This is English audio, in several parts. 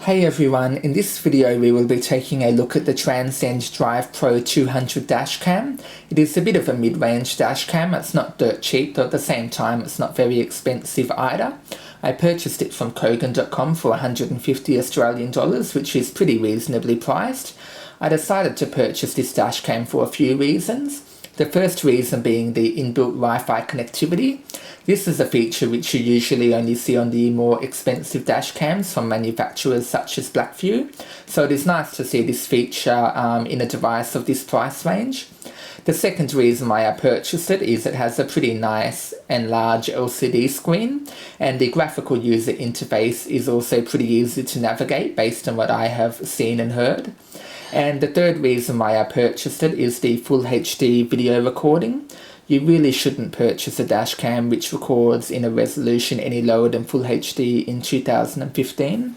Hey everyone, in this video we will be taking a look at the Transcend DrivePro 200 dashcam. It is a bit of a mid-range dashcam. It's not dirt cheap, but at the same time it's not very expensive either. I purchased it from Kogan.com for 150 Australian dollars, which is pretty reasonably priced. I decided to purchase this dashcam for a few reasons. The first reason being the inbuilt Wi-Fi connectivity. This is a feature which you usually only see on the more expensive dashcams from manufacturers such as Blackview, so it is nice to see this feature in a device of this price range. The second reason why I purchased it is it has a pretty nice and large LCD screen, and the graphical user interface is also pretty easy to navigate based on what I have seen and heard. And the third reason why I purchased it is the full HD video recording. You really shouldn't purchase a dashcam which records in a resolution any lower than full HD in 2015.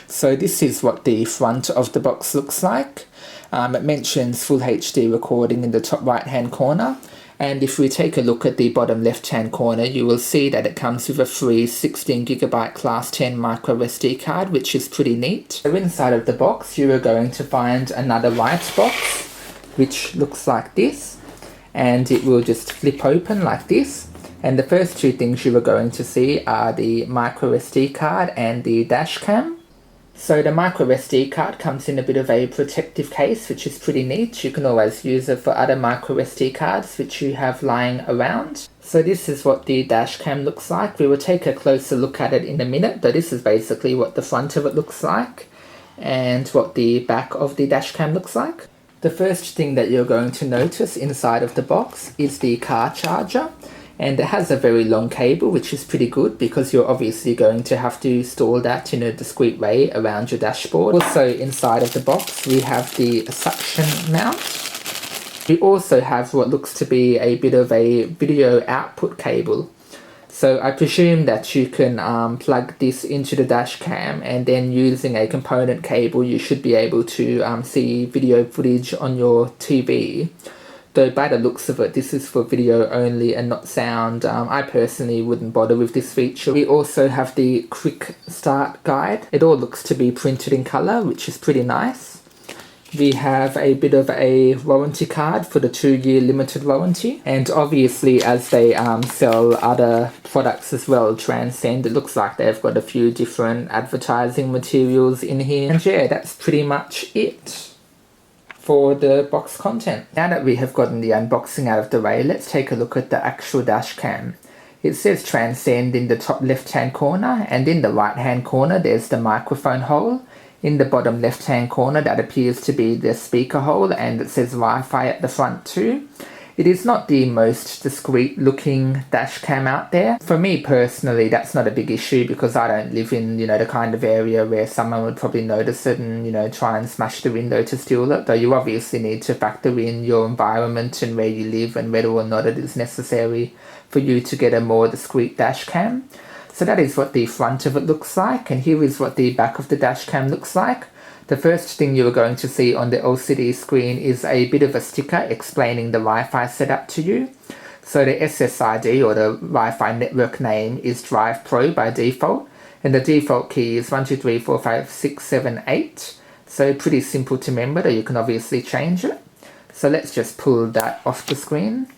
So this is what the front of the box looks like. It mentions full HD recording in the top right hand corner. And if we take a look at the bottom left hand corner, you will see that it comes with a free 16GB class 10 micro SD card, which is pretty neat. So inside of the box you are going to find another white box which looks like this, and it will just flip open like this. And the first two things you are going to see are the micro SD card and the dash cam. So the micro SD card comes in a bit of a protective case, which is pretty neat. You can always use it for other micro SD cards which you have lying around. So this is what the dash cam looks like. We will take a closer look at it in a minute, but this is basically what the front of it looks like and what the back of the dash cam looks like. The first thing that you're going to notice inside of the box is the car charger. And it has a very long cable, which is pretty good because you're obviously going to have to store that in a discreet way around your dashboard. Also inside of the box we have the suction mount. We also have what looks to be a bit of a video output cable. So I presume that you can plug this into the dash cam, and then using a component cable you should be able to see video footage on your TV. Though by the looks of it, this is for video only and not sound. I personally wouldn't bother with this feature. We also have the quick start guide. It all looks to be printed in colour, which is pretty nice. We have a bit of a warranty card for the 2-year limited warranty. And obviously as they sell other products as well, Transcend, it looks like they've got a few different advertising materials in here. And yeah, that's pretty much it for the box content. Now that we have gotten the unboxing out of the way, let's take a look at the actual dash cam. It says Transcend in the top left hand corner, and in the right hand corner there's the microphone hole. In the bottom left hand corner that appears to be the speaker hole, and it says Wi-Fi at the front too. It is not the most discreet looking dash cam out there. For me personally, that's not a big issue because I don't live in, the kind of area where someone would probably notice it and, try and smash the window to steal it. Though you obviously need to factor in your environment and where you live and whether or not it is necessary for you to get a more discreet dash cam. So that is what the front of it looks like, and here is what the back of the dash cam looks like. The first thing you are going to see on the LCD screen is a bit of a sticker explaining the Wi-Fi setup to you. So the SSID, or the Wi-Fi network name, is DrivePro by default, and the default key is 1234567 So pretty simple to remember, though you can obviously change it. So let's just pull that off the screen.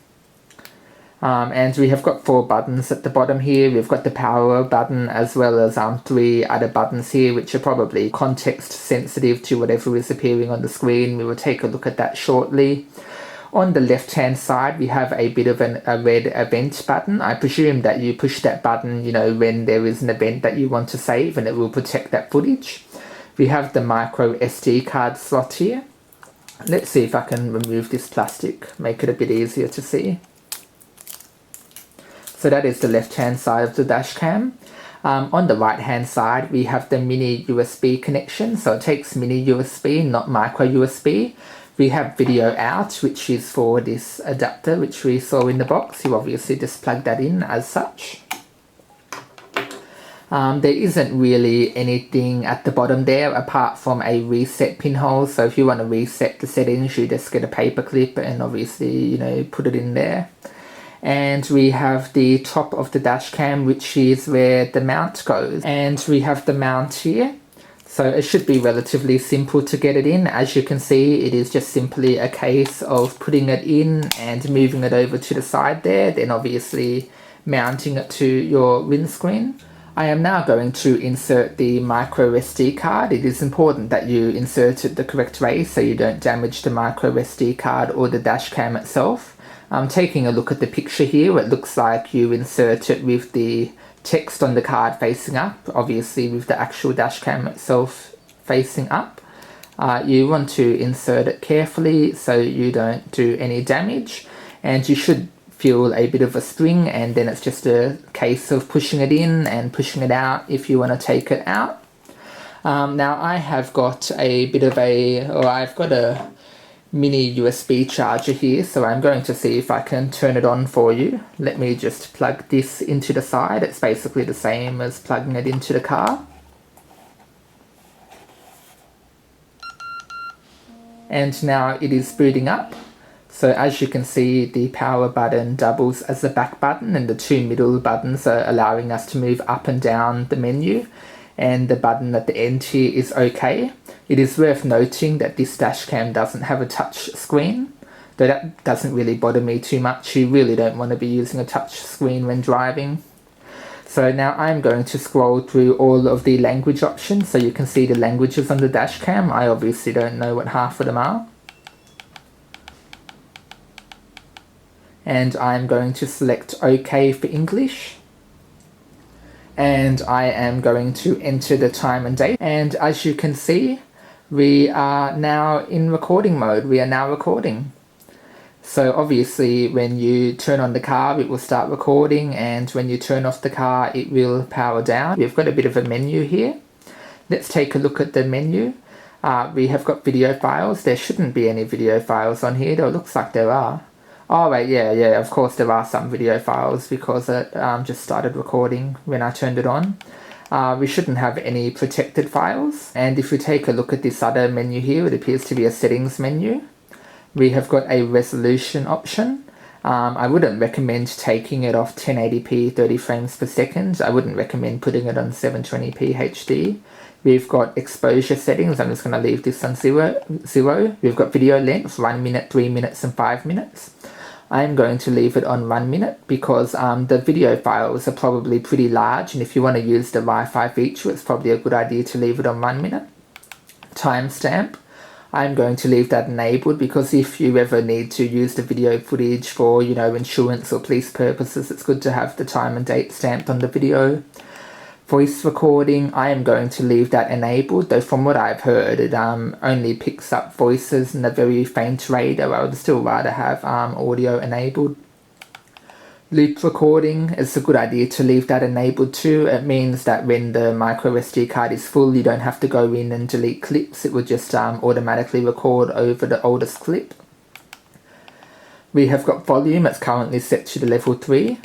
And we have got 4 buttons at the bottom here. We've got the power button as well as 3 other buttons here, which are probably context sensitive to whatever is appearing on the screen. We will take a look at that shortly. On the left hand side we have a bit of a red event button. I presume that you push that button when there is an event that you want to save, and it will protect that footage. We have the micro SD card slot here. Let's see if I can remove this plastic, make it a bit easier to see. So that is the left hand side of the dash cam. On the right hand side we have the mini USB connection, so it takes mini USB, not micro USB. We have video out, which is for this adapter which we saw in the box. You obviously just plug that in as such. There isn't really anything at the bottom there apart from a reset pinhole, so if you want to reset the settings you just get a paper clip and obviously put it in there. And we have the top of the dash cam, which is where the mount goes, and we have the mount here. So it should be relatively simple to get it in. As you can see, it is just simply a case of putting it in and moving it over to the side there, then obviously mounting it to your windscreen. I am now going to insert the micro SD card. It is important that you insert it the correct way so you don't damage the micro SD card or the dash cam itself. Taking a look at the picture here, it looks like you insert it with the text on the card facing up, obviously with the actual dash cam itself facing up. You want to insert it carefully so you don't do any damage, and you should feel a bit of a spring, and then it's just a case of pushing it in and pushing it out if you want to take it out. Now I have got I've got a mini USB charger here, so I'm going to see if I can turn it on for you. Let me just plug this into the side. It's basically the same as plugging it into the car. And now it is booting up. So as you can see, the power button doubles as the back button, and the two middle buttons are allowing us to move up and down the menu, and the button at the end here is OK. It is worth noting that this dashcam doesn't have a touch screen, though that doesn't really bother me too much. You really don't want to be using a touch screen when driving. So now I'm going to scroll through all of the language options so you can see the languages on the dashcam. I obviously don't know what half of them are. And I'm going to select OK for English. And I am going to enter the time and date. And as you can see, we are now in recording mode. We are now recording. So obviously when you turn on the car, it will start recording, and when you turn off the car, it will power down. We've got a bit of a menu here. Let's take a look at the menu. We have got video files. There shouldn't be any video files on here, though it looks like there are. Oh wait, yeah, of course there are some video files because it just started recording when I turned it on. We shouldn't have any protected files. And if we take a look at this other menu here, it appears to be a settings menu. We have got a resolution option. I wouldn't recommend taking it off 1080p 30 frames per second. I wouldn't recommend putting it on 720p HD. We've got exposure settings. I'm just going to leave this on 0. We've got video length, 1 minute, 3 minutes and 5 minutes. I'm going to leave it on 1 minute because the video files are probably pretty large, and if you want to use the Wi-Fi feature, it's probably a good idea to leave it on 1 minute. Timestamp, I'm going to leave that enabled because if you ever need to use the video footage for, insurance or police purposes, it's good to have the time and date stamped on the video. Voice recording, I am going to leave that enabled, though from what I've heard, it only picks up voices in a very faint radar. I would still rather have audio enabled. Loop recording, it's a good idea to leave that enabled too. It means that when the micro SD card is full, you don't have to go in and delete clips. It will just automatically record over the oldest clip. We have got volume, it's currently set to the level 3.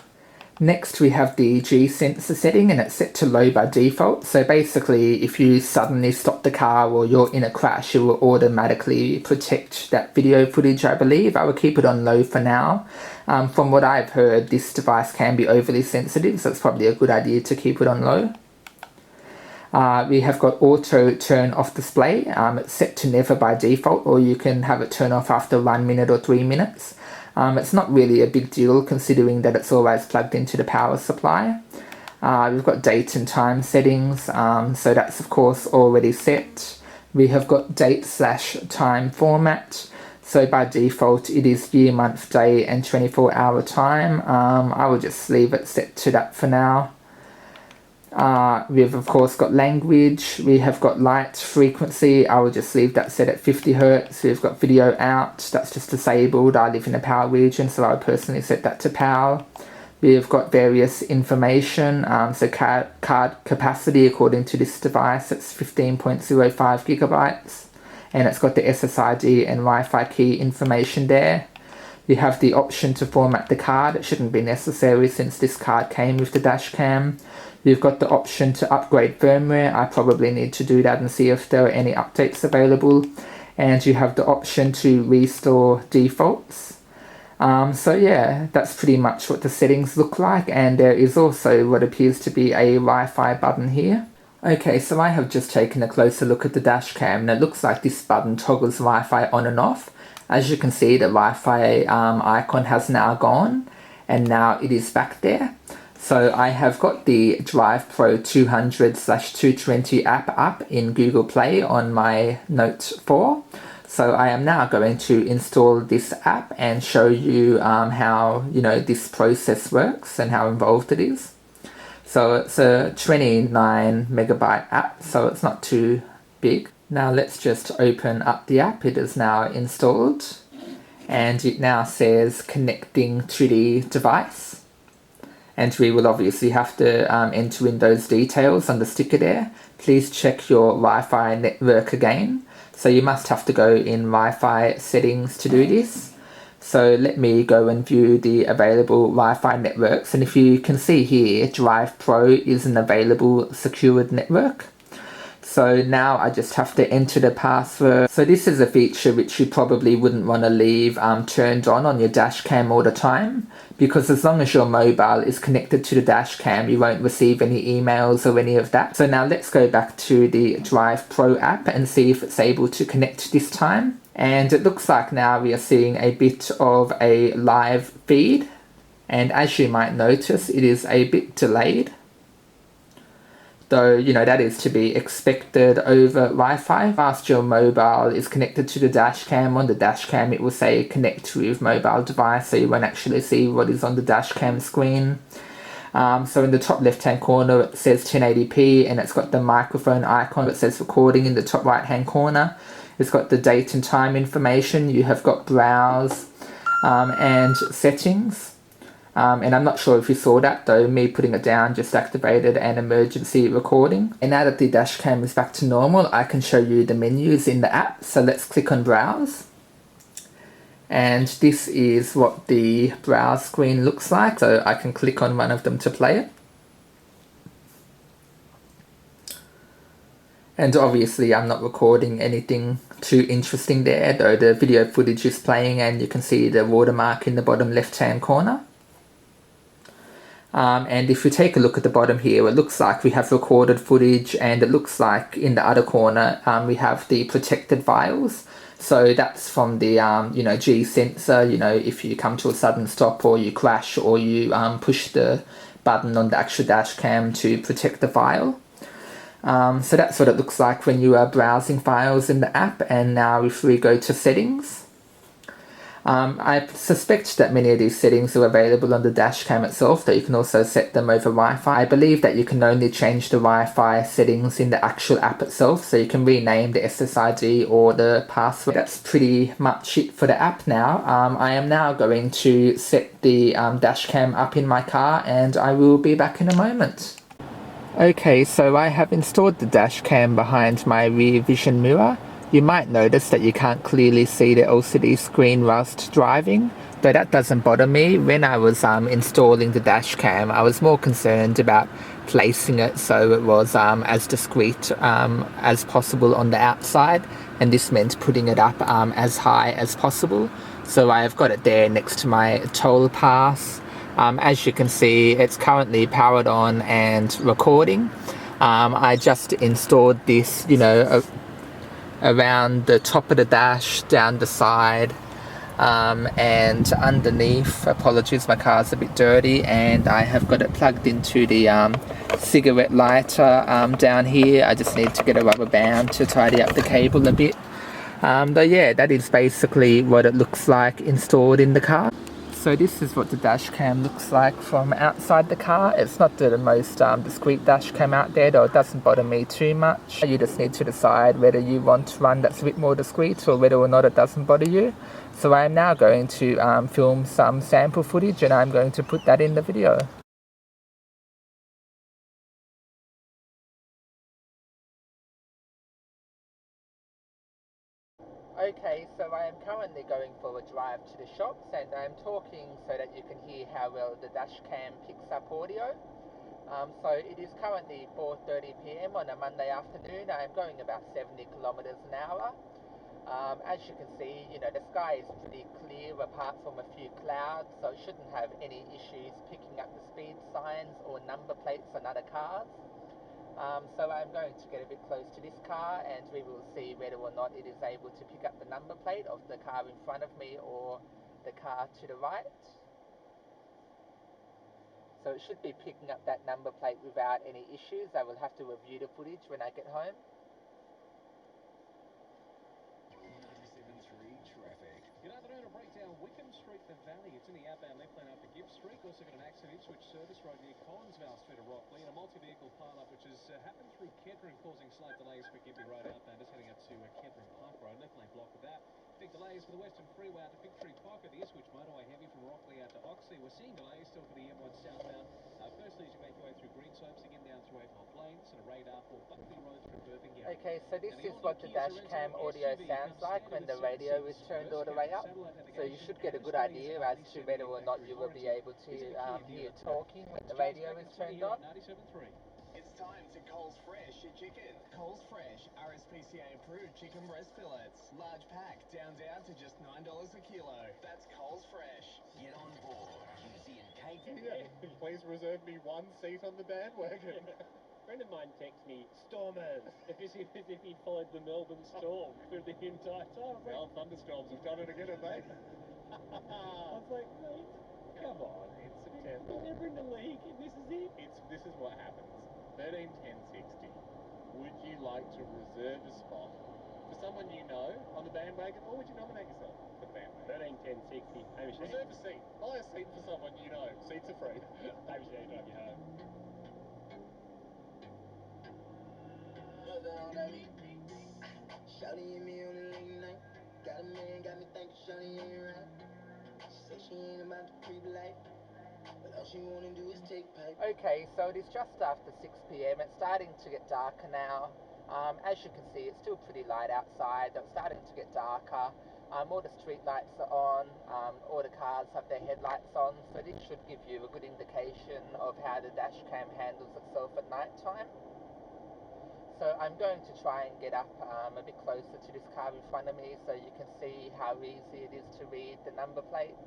Next we have the G sensor setting, and it's set to low by default. So basically if you suddenly stop the car or you're in a crash, it will automatically protect that video footage, I believe. I will keep it on low for now. From what I've heard, this device can be overly sensitive, so it's probably a good idea to keep it on low. We have got auto turn off display. It's set to never by default, or you can have it turn off after 1 minute or 3 minutes. It's not really a big deal considering that it's always plugged into the power supply. We've got date and time settings, so that's of course already set. We have got date/time format, so by default it is year, month, day and 24-hour time. I will just leave it set to that for now. We've of course got language, we have got light frequency, I will just leave that set at 50 Hz. We've got video out, that's just disabled. I live in a PAL region, so I would personally set that to PAL. We've got various information, so card capacity according to this device, it's 15.05 gigabytes, and it's got the SSID and Wi-Fi key information there. You have the option to format the card. It shouldn't be necessary since this card came with the dash cam. You've got the option to upgrade firmware. I probably need to do that and see if there are any updates available. And you have the option to restore defaults. So yeah, that's pretty much what the settings look like. And there is also what appears to be a Wi-Fi button here. Okay, so I have just taken a closer look at the dash cam, and it looks like this button toggles Wi-Fi on and off. As you can see, the Wi-Fi icon has now gone, and now it is back there. So I have got the DrivePro 200/220 app up in Google Play on my Note 4. So I am now going to install this app and show you how this process works and how involved it is. So it's a 29 megabyte app, so it's not too big. Now let's just open up the app. It is now installed, and it now says connecting to the device. And we will obviously have to enter in those details on the sticker there. Please check your Wi-Fi network again. So you must have to go in Wi-Fi settings to do this. So let me go and view the available Wi-Fi networks. And if you can see here, DrivePro is an available secured network. So now I just have to enter the password. So this is a feature which you probably wouldn't want to leave turned on your dash cam all the time, because as long as your mobile is connected to the dash cam, you won't receive any emails or any of that. So now let's go back to the DrivePro app and see if it's able to connect this time. And it looks like now we are seeing a bit of a live feed. And as you might notice, it is a bit delayed. Though, that is to be expected over Wi-Fi. Whilst your mobile is connected to the dash cam, on the dash cam it will say connect with mobile device, so you won't actually see what is on the dash cam screen. So in the top left hand corner it says 1080p, and it's got the microphone icon that says recording in the top right hand corner. It's got the date and time information. You have got browse and settings. And I'm not sure if you saw that, though me putting it down just activated an emergency recording. And now that the dash cam is back to normal, I can show you the menus in the app. So let's click on browse. And this is what the browse screen looks like. So I can click on one of them to play it. And obviously I'm not recording anything too interesting there, though the video footage is playing and you can see the watermark in the bottom left hand corner. And if we take a look at the bottom here, it looks like we have recorded footage, and it looks like in the other corner we have the protected files. So that's from the G sensor. If you come to a sudden stop or you crash or you push the button on the actual dash cam to protect the file. So that's what it looks like when you are browsing files in the app. And now if we go to settings, I suspect that many of these settings are available on the dash cam itself, though you can also set them over Wi-Fi. I believe that you can only change the Wi-Fi settings in the actual app itself, so you can rename the SSID or the password. That's pretty much it for the app now. I am now going to set the dash cam up in my car, and I will be back in a moment. Okay, so I have installed the dash cam behind my rear vision mirror. You might notice that you can't clearly see the LCD screen whilst driving, though that doesn't bother me. When I was installing the dash cam, I was more concerned about placing it so it was as discreet as possible on the outside, and this meant putting it up as high as possible. So I have got it there next to my toll pass. As you can see, it's currently powered on and recording. I just installed this, around the top of the dash, down the side, and underneath. Apologies, my car's a bit dirty, and I have got it plugged into the cigarette lighter down here. I just need to get a rubber band to tidy up the cable a bit. But yeah, that is basically what it looks like installed in the car. So this is what the dash cam looks like from outside the car. It's not the most discreet dash cam out there, though it doesn't bother me too much. You just need to decide whether you want one that's a bit more discreet or whether or not it doesn't bother you. So I'm now going to film some sample footage, and I'm going to put that in the video. Okay, so I am currently going for a drive to the shops, and I'm talking so that you can hear how well the dash cam picks up audio. So it is currently 4:30 p.m. on a Monday afternoon. I am going about 70 kilometers an hour. As you can see, the sky is pretty clear apart from a few clouds, so it shouldn't have any issues picking up the speed signs or number plates on other cars. So I'm going to get a bit close to this car and we will see whether or not it is able to pick up the number plate of the car in front of me or the car to the right. So it should be picking up that number plate without any issues. I will have to review the footage when I get home. 97.3 traffic. Good afternoon, a breakdown Wickham Street, the Valley. It's in the outbound left lane after Gibbs Street. Also got an accident switch service road near Collinsvale Street of Rockley, and a multi-vehicle pile-up which has happened through Kettering, causing slight delays for Gippy Road outbound, just heading up to Kettering Park Road. Left lane blocked with that. Big delays for the Western Freeway out to Victory Park at the Ipswich motorway, heavy from Rockley out to Oxley. We're seeing delays still for the M1 southbound. Firstly, as you make your way through Greenslopes, again down through Avon Plains, and a radar for Buckley Road through Birmingham. Okay, so this is what the dash cam audio sounds like when the radio is turned all the way up. So you should get a good idea as to whether or not you will be able to hear talking when the radio is turned on. It's time to Coles Fresh your chicken. Coles Fresh, RSPCA approved chicken breast fillets. Large pack, down to just $9 a kilo. That's Coles Fresh. Get on board. Juicy and cake. Yeah, please reserve me one seat on the bandwagon. A friend of mine texted me, Stormers, as if he'd followed the Melbourne Storm through the entire time. Well, thunderstorms have done it again, haven't they? I was like, mate, come on. It's September. We're never in the league, and this is it. This is what happens. 13 10 60. Would you like to reserve a spot for someone you know on the bandwagon, or would you nominate yourself for the bandwagon? 13, 10, 60. Hamish, Reserve a seat. Buy a seat for someone you know. Seats are free. Hamish, drive you home. Shawty and me on a late night. Got a man, got me thinking Shawty ain't right. She said she ain't about the creep life, but all she wanna do is take pipe. Okay, so it is just after 6 p.m. It's starting to get darker now. As you can see, it's still pretty light outside. It's starting to get darker. All the street lights are on. All the cars have their headlights on. So this should give you a good indication of how the dash cam handles itself at night time. So I'm going to try and get up a bit closer to this car in front of me so you can see how easy it is to read the number plate.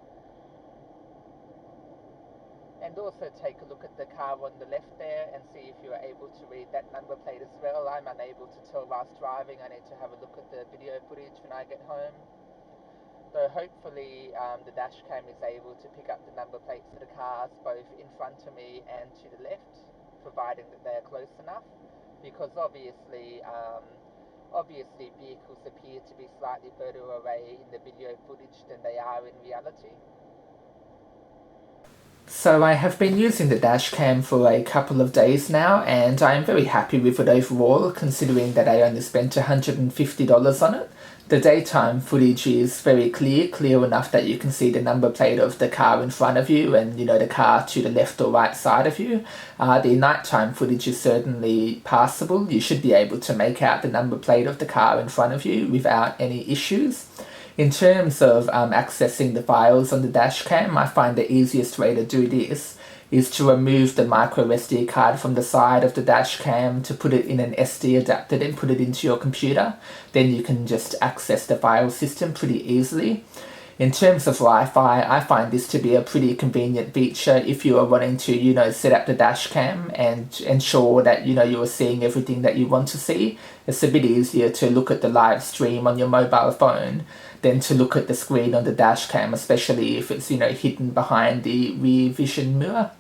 And also take a look at the car on the left there and see if you are able to read that number plate as well. I'm unable to tell whilst driving. I need to have a look at the video footage when I get home. So hopefully the dash cam is able to pick up the number plates of the cars both in front of me and to the left, providing that they're close enough. Because obviously vehicles appear to be slightly further away in the video footage than they are in reality. So I have been using the dash cam for a couple of days now and I am very happy with it overall, considering that I only spent $150 on it. The daytime footage is very clear enough that you can see the number plate of the car in front of you and, you know, the car to the left or right side of you. The nighttime footage is certainly passable. You should be able to make out the number plate of the car in front of you without any issues. In terms of accessing the files on the dash cam, I find the easiest way to do this is to remove the micro SD card from the side of the dash cam, to put it in an SD adapter, then put it into your computer. Then you can just access the file system pretty easily. In terms of Wi-Fi, I find this to be a pretty convenient feature if you are wanting to, you know, set up the dash cam and ensure that, you know, you are seeing everything that you want to see. It's a bit easier to look at the live stream on your mobile phone than to look at the screen on the dash cam, especially if it's, you know, hidden behind the rear vision mirror.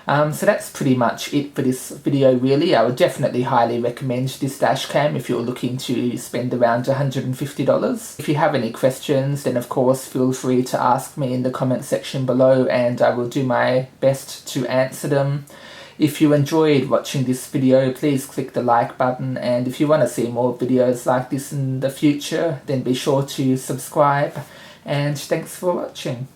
So that's pretty much it for this video really. I would definitely highly recommend this dash cam if you're looking to spend around $150. If you have any questions, then of course feel free to ask me in the comment section below and I will do my best to answer them. If you enjoyed watching this video, please click the like button, and if you want to see more videos like this in the future, then be sure to subscribe, and thanks for watching.